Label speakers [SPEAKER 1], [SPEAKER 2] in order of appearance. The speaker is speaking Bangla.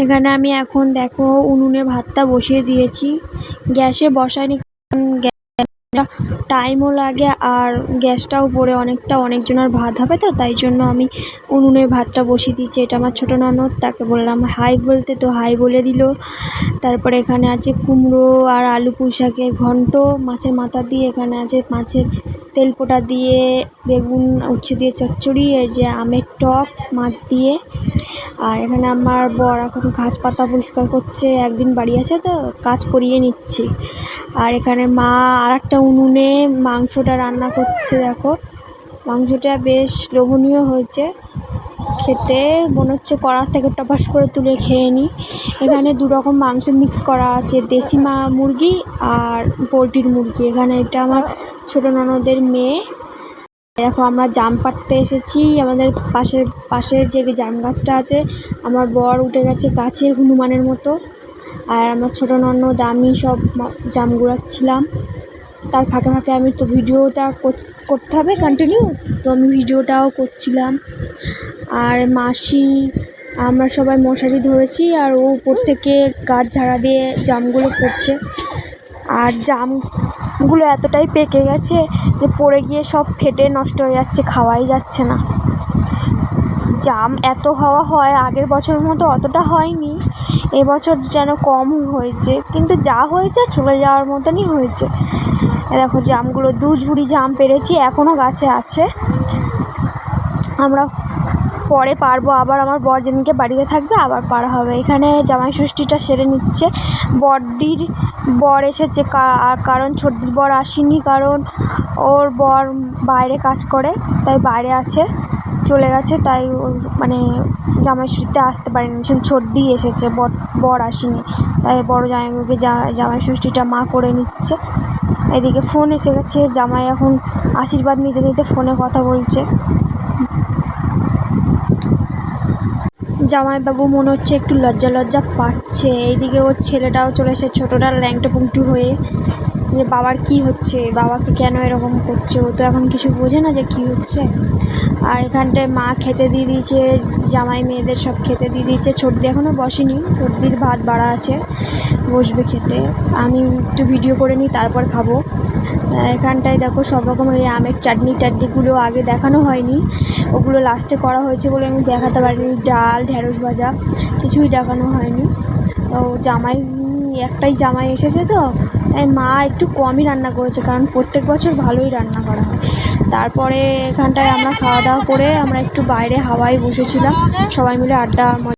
[SPEAKER 1] এখানে আমি এখন দেখো উনুনে ভাতটা বসিয়ে দিয়েছি, গ্যাসে বসাইনি, টাইমও লাগে আর গ্যাসটাও পড়ে অনেকজনের ভাত হবে তো, তাই জন্য আমি উনুনে ভাতটা বসিয়ে দিয়েছি। এটা আমার ছোটো ননদ, তাকে বললাম হাই বলতে, তো হাই বলে দিল। তারপরে এখানে আছে কুমড়ো আর আলু পুঁই শাকের ঘন্ট মাছের মাথা দিয়ে, এখানে আছে মাছের তেলপোটা দিয়ে, বেগুন উচ্ছে দিয়ে চচ্চড়ি, এই যে আমের টক মাছ দিয়ে। আর এখানে আমার বর এখন গাছ পাতা পরিষ্কার করছে, একদিন বাড়ি আছে তো কাজ করিয়ে নিচ্ছি। আর এখানে মা আর একটা উনুনে মাংসটা রান্না করছে, দেখো মাংসটা বেশ লোভনীয় হয়েছে খেতে, মনে হচ্ছে কড়ার থেকে টপাস করে তুলে খেয়ে নিই। এখানে দু রকম মাংস মিক্স করা আছে, দেশি মুরগি আর পোলট্রির মুরগি। এখানে এটা আমার ছোটো ননদের মেয়ে। দেখো আমরা জাম পাড়তে এসেছি, আমাদের পাশের যে জাম গাছটা আছে, আমার বর উঠে গেছে গাছে হনুমানের মতো, আর আমার ছোটো ননদ আমি সব জাম গুড়াচ্ছিলাম। তার ফাঁকে ফাঁকে আমি তো ভিডিওটা করতে হবে কন্টিনিউ, তো আমি ভিডিওটাও করছিলাম। আর মাসি আমরা সবাই মশারি ধরেছি, আর ও উপর থেকে গাছ ঝাড়া দিয়ে জামগুলো পড়ছে। আর জামগুলো এতটাই পেকে গেছে যে পড়ে গিয়ে সব ফেটে নষ্ট হয়ে যাচ্ছে, খাওয়াই যাচ্ছে না। জাম এত হওয়া হয়, আগের বছরের মতো অতটা হয়নি, এবছর যেন কম হয়েছে, কিন্তু যা হয়েছে চলে যাওয়ার মতনই হয়েছে। দেখো জামগুলো 2 ঝুড়ি জাম পেরেছি, এখনও গাছে আছে। আমরা পরে পারবো, আবার আমার বর যেদিনকে বাড়িতে থাকবে আবার পারা হবে। এখানে জামাই ষষ্ঠীটা সেরে নিচ্ছে, বর এসেছে, কারণ ছোটদির বর আসেনি, কারণ ওর বর বাইরে কাজ করে, তাই বাইরে আছে, চলে গেছে, তাই ওর মানে জামাই ষষ্ঠীতে আসতে পারেনি, শুধু ছোটদি এসেছে, বর আসেনি, তাই বড় জামাইবাবুকে জামাই ষষ্ঠীটা মা করে নিচ্ছে। এদিকে ফোন এসে গেছে, জামাই এখন আশীর্বাদ নিতে নিতে ফোনে কথা বলছে। জামাইবাবু মনে হচ্ছে একটু লজ্জা পাচ্ছে। এইদিকে ওর ছেলেটাও চলে এসে, ছোটোটা ল্যাংটো পুংটু হয়ে, যে বাবার কি হচ্ছে, বাবাকে কেন এরকম করছে, ও তো এখন কিছু বোঝে না যে কি হচ্ছে। আর এখানটায় মা খেতে দিয়ে দিয়েছে, জামাই মেয়েদের সব খেতে দিয়ে দিয়েছে। ছোটদি এখনও বসেনি, ছোটদির ভাত বাড়া আছে, বসবে খেতে, আমি একটু ভিডিও করে নিই তারপর খাবো। এখানটায় দেখো সব রকম এই আমের চাটনিগুলো আগে দেখানো হয়নি, ওগুলো লাস্টে করা হয়েছে বলে আমি দেখাতে পারিনি। ডাল, ঢেঁড়স ভাজা কিছুই দেখানো হয়নি। তো একটাই জামাই এসেছে তো, তাই মা একটু কমই রান্না করেছে, কারণ প্রত্যেক বছর ভালোই রান্না করা হয়। তারপরে এখানটায় আমরা খাওয়া দাওয়া করে আমরা একটু বাইরে হাওয়ায় বসেছিলাম, সবাই মিলে আড্ডা